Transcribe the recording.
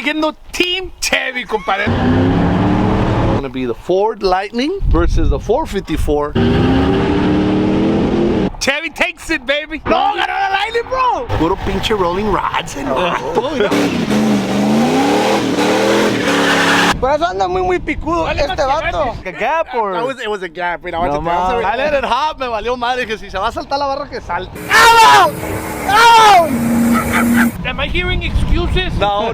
diciendo Team Chevy, compadre. Gonna be the Ford Lightning versus the 454. Chevy takes it, baby. No, ganó la Lightning, bro. Puro pinche rolling rods. Por eso anda muy picudo este vato. A gap or? It was a gap. I let it hop, me valió madre que si se va a saltar la barra que salte. Ow! Ow! Am I hearing excuses? No.